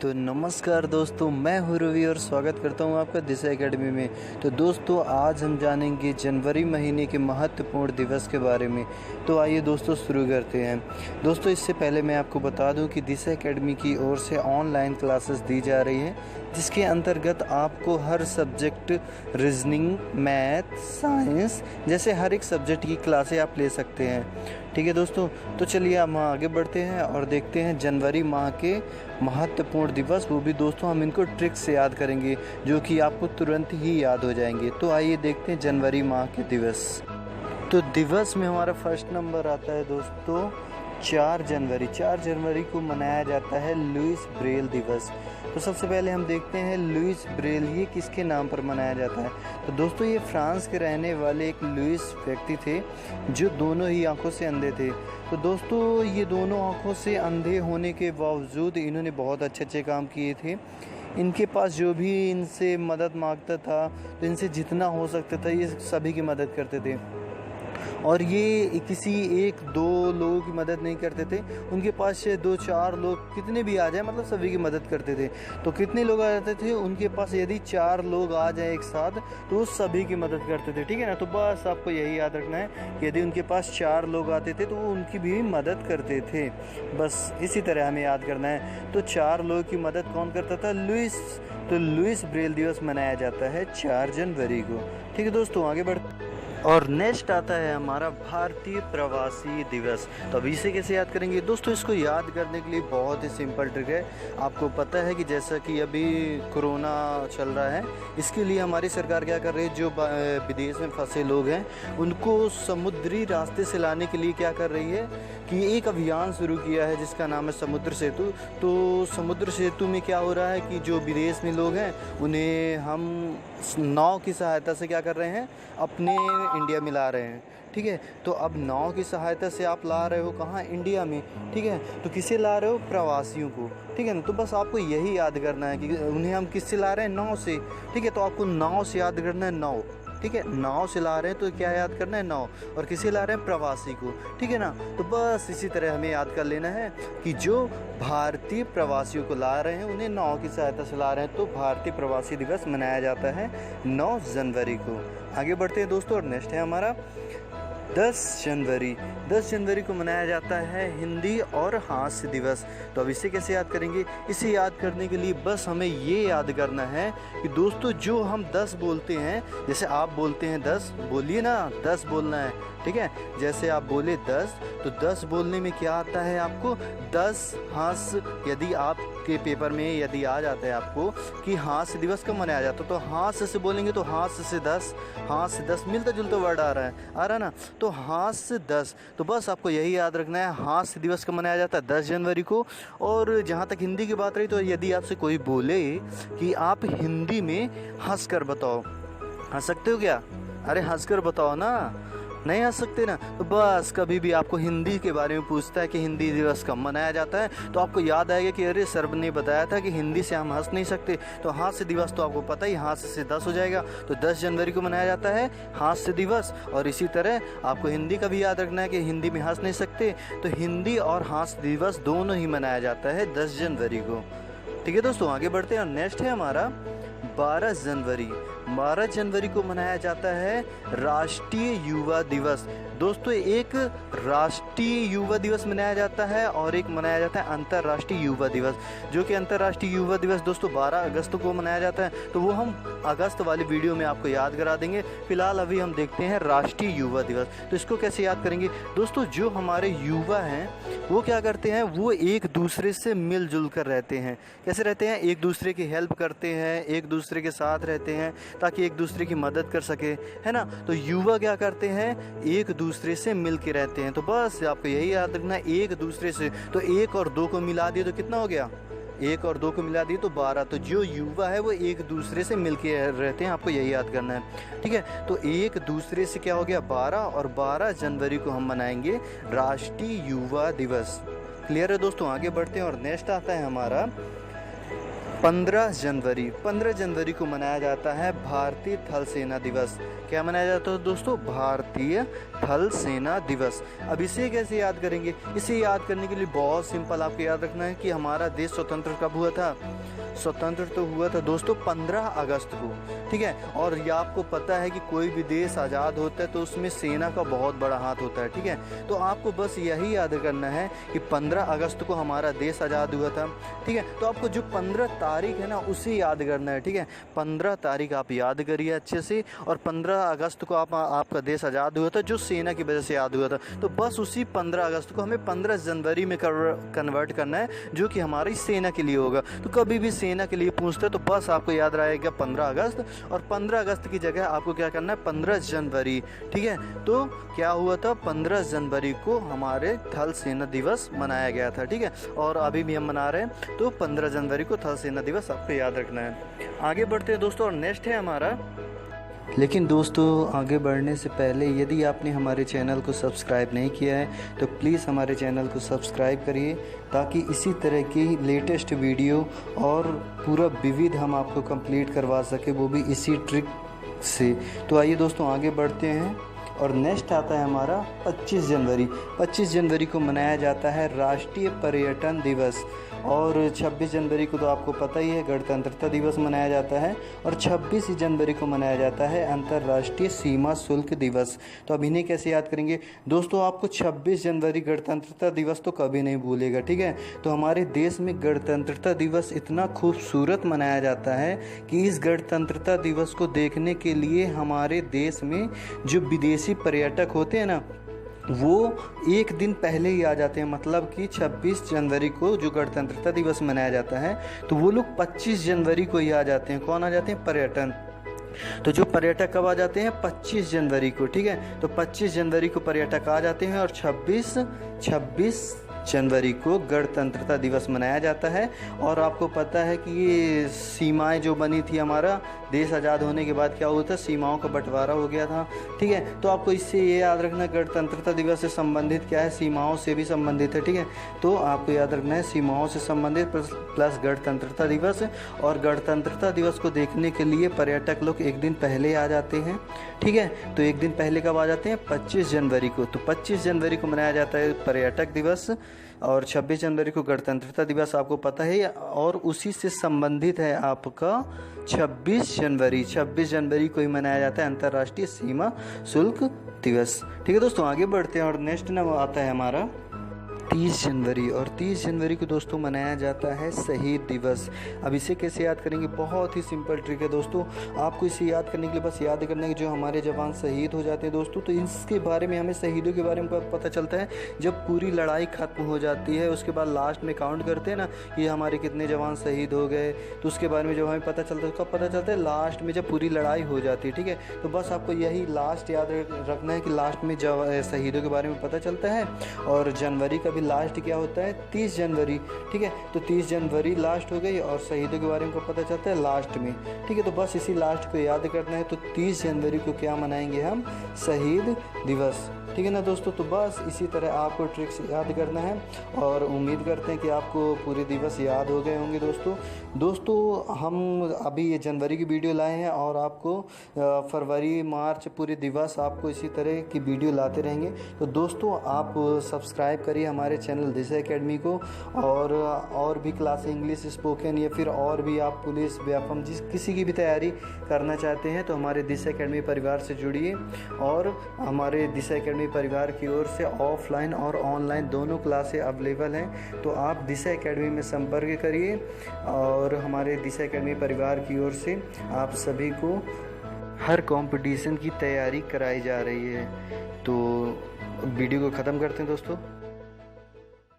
तो नमस्कार दोस्तों, मैं हूँ रवि और स्वागत करता हूँ आपका दिशा एकेडमी में। तो दोस्तों, आज हम जानेंगे जनवरी महीने के महत्वपूर्ण दिवस के बारे में। तो आइए दोस्तों शुरू करते हैं। दोस्तों, इससे पहले मैं आपको बता दूं कि दिशा एकेडमी की ओर से ऑनलाइन क्लासेस दी जा रही हैं, जिसके अंतर्गत आपको हर सब्जेक्ट रीजनिंग, मैथ, साइंस जैसे हर एक सब्जेक्ट की क्लासें आप ले सकते हैं। ठीक है दोस्तों, तो चलिए हम आगे बढ़ते हैं और देखते हैं जनवरी माह के महत्वपूर्ण दिवस। वो भी दोस्तों हम इनको ट्रिक से याद करेंगे, जो कि आपको तुरंत ही याद हो जाएंगे। तो आइए देखते हैं जनवरी माह के दिवस। तो दिवस में हमारा फर्स्ट नंबर आता है दोस्तों 4 जनवरी। 4 जनवरी को मनाया जाता है लुइस ब्रेल दिवस। तो सबसे पहले हम देखते हैं लुइस ब्रेल ये किसके नाम पर मनाया जाता है। तो दोस्तों, ये फ्रांस के रहने वाले एक लुइस व्यक्ति थे, जो दोनों ही आंखों से अंधे थे। तो दोस्तों, ये दोनों आंखों से अंधे होने के बावजूद इन्होंने बहुत अच्छे काम किए थे। इनके पास जो भी इनसे मदद मांगता था, तो इनसे जितना हो सकता था ये सभी की मदद करते थे। और ये किसी 1-2 लोगों की मदद नहीं करते थे, उनके पास से 2-4 लोग कितने भी आ जाए, मतलब सभी की मदद करते थे। तो कितने लोग आ जाते थे उनके पास, यदि 4 लोग आ जाए एक साथ, तो वो सभी की मदद करते थे। ठीक है ना। तो बस आपको यही याद रखना है कि यदि उनके पास 4 लोग आते थे तो वो उनकी भी मदद करते थे। बस इसी तरह हमें याद करना है। तो 4 लोगों की मदद कौन करता था? लुइस। तो लुइस ब्रेल दिवस मनाया जाता है 4 जनवरी को। ठीक है दोस्तों, आगे बढ़ते और नेक्स्ट आता है हमारा भारतीय प्रवासी दिवस। तो अब इसे कैसे याद करेंगे दोस्तों? इसको याद करने के लिए बहुत ही सिंपल ट्रिक है। आपको पता है कि जैसा कि अभी कोरोना चल रहा है, इसके लिए हमारी सरकार क्या कर रही है, जो विदेश में फंसे लोग हैं उनको समुद्री रास्ते से लाने के लिए क्या कर रही है कि एक अभियान शुरू किया है, जिसका नाम है समुद्र सेतु। तो समुद्र सेतु में क्या हो रहा है कि जो विदेश में लोग हैं उन्हें हम नाव की सहायता से क्या कर रहे हैं, अपने इंडिया में ला रहे हैं। ठीक है। तो अब नाव की सहायता से आप ला रहे हो कहाँ? इंडिया में। ठीक है। तो किसे ला रहे हो? प्रवासियों को। ठीक है ना। तो बस आपको यही याद करना है कि उन्हें हम किससे ला रहे हैं? नाव से। ठीक है। तो आपको नाव से याद करना है, नाव। ठीक है। नाव से ला रहे हैं तो क्या याद करना है? नाव। और किसे ला रहे हैं? प्रवासी को। ठीक है ना। तो बस इसी तरह हमें याद कर लेना है कि जो भारतीय प्रवासियों को ला रहे हैं उन्हें नाव की सहायता से ला रहे हैं। तो भारतीय प्रवासी दिवस मनाया जाता है 9 जनवरी को। आगे बढ़ते हैं दोस्तों, और नेक्स्ट है हमारा 10 जनवरी। 10 जनवरी को मनाया जाता है हिंदी और हास्य दिवस। तो अब इसे कैसे याद करेंगे? इसे याद करने के लिए बस हमें ये याद करना है कि दोस्तों, जो हम 10 बोलते हैं, जैसे आप बोलते हैं 10, बोलिए ना, 10 बोलना है। ठीक है। जैसे आप बोले 10, तो 10 बोलने में क्या आता है आपको? 10 हास्य। यदि आपके पेपर में यदि आ जाता है आपको कि हास्य दिवस कब मनाया जाता है, तो हास्य से बोलेंगे तो हास्य से 10, हास्य 10 मिलता जुलता वर्ड आ रहा है ना। तो हास्य 10। तो बस आपको यही याद रखना है, हास्य दिवस कब मनाया जाता है? 10 जनवरी को। और जहाँ तक हिंदी की बात रही, तो यदि आपसे कोई बोले कि आप हिंदी में हंस कर बताओ, हंस सकते हो क्या? अरे हंस कर बताओ ना। नहीं हंस सकते ना। तो बस कभी भी आपको हिंदी के बारे में पूछता है कि हिंदी दिवस कब मनाया जाता है, तो आपको याद आएगा कि अरे सर ने बताया था कि हिंदी से हम हंस नहीं सकते। तो हास्य दिवस तो आपको पता ही, हास्य से 10 हो जाएगा। तो 10 जनवरी को मनाया जाता है हास्य दिवस। और इसी तरह आपको हिंदी का भी याद रखना है कि हिंदी में हंस नहीं सकते, तो हिंदी और हास्य दिवस दोनों ही मनाया जाता है 10 जनवरी को। ठीक है दोस्तों, आगे बढ़ते हैं और नेक्स्ट है हमारा 12 जनवरी। 12 जनवरी को मनाया जाता है राष्ट्रीय युवा दिवस। दोस्तों, एक राष्ट्रीय युवा दिवस मनाया जाता है और एक मनाया जाता है अंतर्राष्ट्रीय युवा दिवस। जो कि अंतर्राष्ट्रीय युवा दिवस दोस्तों 12 अगस्त को मनाया जाता है। तो वो हम अगस्त वाली वीडियो में आपको याद करा देंगे। फिलहाल अभी हम देखते हैं राष्ट्रीय युवा दिवस। तो इसको कैसे याद करेंगे दोस्तों? जो हमारे युवा हैं वो क्या करते हैं, वो एक दूसरे से मिलजुल कर रहते हैं। कैसे रहते हैं? एक दूसरे की हेल्प करते हैं, एक दूसरे के साथ रहते हैं, ताकि एक दूसरे की मदद कर सके, है ना। तो युवा क्या करते हैं? एक दूसरे से मिल के रहते हैं। तो बस आपको यही याद रखना है, एक दूसरे से। तो 1 और 2 को मिला दिए तो कितना हो गया? 1 और 2 को मिला दिए तो 12। तो जो युवा है वो एक दूसरे से मिल के रहते हैं, आपको यही याद करना है। ठीक है। तो एक दूसरे से क्या हो गया? 12। और 12 जनवरी को हम मनाएंगे राष्ट्रीय युवा दिवस। क्लियर है दोस्तों? आगे बढ़ते हैं और नेक्स्ट आता है हमारा 15 जनवरी को मनाया जाता है भारतीय थल सेना दिवस। क्या मनाया जाता है दोस्तों? भारतीय थल सेना दिवस। अब इसे कैसे याद करेंगे? इसे याद करने के लिए बहुत सिंपल, आपको याद रखना है कि हमारा देश स्वतंत्र कब हुआ था। स्वतंत्र तो हुआ था दोस्तों 15 अगस्त को, ठीक है। और ये आपको पता है कि कोई भी देश आज़ाद होता है तो उसमें सेना का बहुत बड़ा हाथ होता है, ठीक है। तो आपको बस यही याद करना है कि 15 अगस्त को हमारा देश आज़ाद हुआ था, ठीक है। तो आपको जो 15 तारीख है ना उसे याद करना है, ठीक है। 15 तारीख आप याद करिए अच्छे से, और 15 अगस्त को आपका देश आज़ाद हुआ था जो सेना की वजह से याद हुआ था। तो बस उसी 15 अगस्त को हमें 15 जनवरी में कन्वर्ट करना है, जो कि हमारी सेना के लिए होगा। तो कभी भी सेना के लिए पूछते तो बस आपको याद रहेगा 15 अगस्त, और 15 अगस्त की जगह आपको क्या करना है 15 जनवरी, ठीक है। तो क्या हुआ था 15 जनवरी को हमारे थल सेना दिवस मनाया गया था, ठीक है। और अभी भी हम मना रहे हैं, तो 15 जनवरी को थल सेना दिवस आपको याद रखना है। आगे बढ़ते हैं दोस्तों, और नेक्स्ट है हमारा। लेकिन दोस्तों आगे बढ़ने से पहले यदि आपने हमारे चैनल को सब्सक्राइब नहीं किया है तो प्लीज़ हमारे चैनल को सब्सक्राइब करिए, ताकि इसी तरह की लेटेस्ट वीडियो और पूरा विविध हम आपको कंप्लीट करवा सके, वो भी इसी ट्रिक से। तो आइए दोस्तों आगे बढ़ते हैं, और नेक्स्ट आता है हमारा 25 जनवरी। 25 जनवरी को मनाया जाता है राष्ट्रीय पर्यटन दिवस, और 26 जनवरी को तो आपको पता ही है गणतंत्रता दिवस मनाया जाता है, और 26 जनवरी को मनाया जाता है अंतर्राष्ट्रीय सीमा शुल्क दिवस। तो अब इन्हें कैसे याद करेंगे दोस्तों? आपको 26 जनवरी गणतंत्रता दिवस तो कभी नहीं भूलेगा, ठीक है। तो हमारे देश में गणतंत्रता दिवस इतना खूबसूरत मनाया जाता है कि इस गणतंत्रता दिवस को देखने के लिए हमारे देश में जो विदेशी पर्यटक होते हैं ना, वो एक दिन पहले ही आ जाते हैं। मतलब कि 26 जनवरी को जो गणतंत्रता दिवस मनाया जाता है, तो वो लोग 25 जनवरी को ही आ जाते हैं। कौन आ जाते हैं? पर्यटन। तो जो पर्यटक कब आ जाते हैं? 25 जनवरी को, ठीक है। तो 25 जनवरी को पर्यटक आ जाते हैं, और 26 जनवरी को गणतंत्रता दिवस मनाया जाता है। और आपको पता है कि ये सीमाएं जो बनी थी, हमारा देश आज़ाद होने के बाद क्या हुआ था, सीमाओं का बंटवारा हो गया था, ठीक है। तो आपको इससे ये याद रखना, गणतंत्रता दिवस से संबंधित क्या है, सीमाओं से भी संबंधित है, ठीक है। तो आपको याद रखना है सीमाओं से संबंधित प्लस गणतंत्रता दिवस। और गणतंत्रता दिवस को देखने के लिए पर्यटक लोग एक दिन पहले आ जाते हैं, ठीक है। तो एक दिन पहले कब आ जाते हैं? 25 जनवरी को। तो 25 जनवरी को मनाया जाता है पर्यटक दिवस, और 26 जनवरी को गणतंत्रता दिवस आपको पता है। और उसी से संबंधित है आपका 26 जनवरी को ही मनाया जाता है अंतर्राष्ट्रीय सीमा शुल्क दिवस, ठीक है दोस्तों। आगे बढ़ते हैं, और नेक्स्ट ना आता है हमारा 30 जनवरी। और 30 जनवरी को दोस्तों मनाया जाता है शहीद दिवस। अब इसे कैसे याद करेंगे? बहुत ही सिंपल ट्रिक है दोस्तों। आपको इसे याद करने के लिए बस याद करना है कि जो हमारे जवान शहीद हो जाते हैं दोस्तों, तो इसके बारे में हमें शहीदों के बारे में पता चलता है जब पूरी लड़ाई खत्म हो जाती है। उसके बाद लास्ट में काउंट करते हैं ना, ये हमारे कितने जवान शहीद हो गए, तो उसके बारे में जब हमें पता चलता है, कब पता चलता है? लास्ट में, जब पूरी लड़ाई हो जाती है, ठीक है। तो बस आपको यही लास्ट याद रखना है कि लास्ट में शहीदों के बारे में पता चलता है। और जनवरी का भी लास्ट क्या होता है? 30 जनवरी, ठीक है। तो 30 जनवरी लास्ट हो गई, और शहीदों के बारे में पता चलता है लास्ट में, ठीक है। तो बस इसी लास्ट को याद करना है। तो 30 जनवरी को क्या मनाएंगे हम? शहीद दिवस, ठीक है ना दोस्तों। तो बस इसी तरह आपको ट्रिक्स याद करना है, और उम्मीद करते हैं कि आपको पूरे दिवस याद हो गए होंगे दोस्तों। हम अभी ये जनवरी की वीडियो लाए हैं, और आपको फरवरी मार्च पूरे दिवस आपको इसी तरह की वीडियो लाते रहेंगे। तो दोस्तों आप सब्सक्राइब करिए हमारे चैनल दिशा एकेडमी को, और भी क्लास इंग्लिश स्पोकन या फिर और भी आप पुलिस व्यापम किसी की भी तैयारी करना चाहते हैं तो हमारे दिशा एकेडमी परिवार से जुड़िए। और हमारे दिशा एकेडमी परिवार की ओर से ऑफलाइन और ऑनलाइन दोनों क्लासें अवेलेबल हैं। तो आप दिशा एकेडमी में संपर्क करिए, और हमारे दिशा एकेडमी परिवार की ओर से आप सभी को हर कंपटीशन की तैयारी कराई जा रही है। तो वीडियो को ख़त्म करते हैं दोस्तों।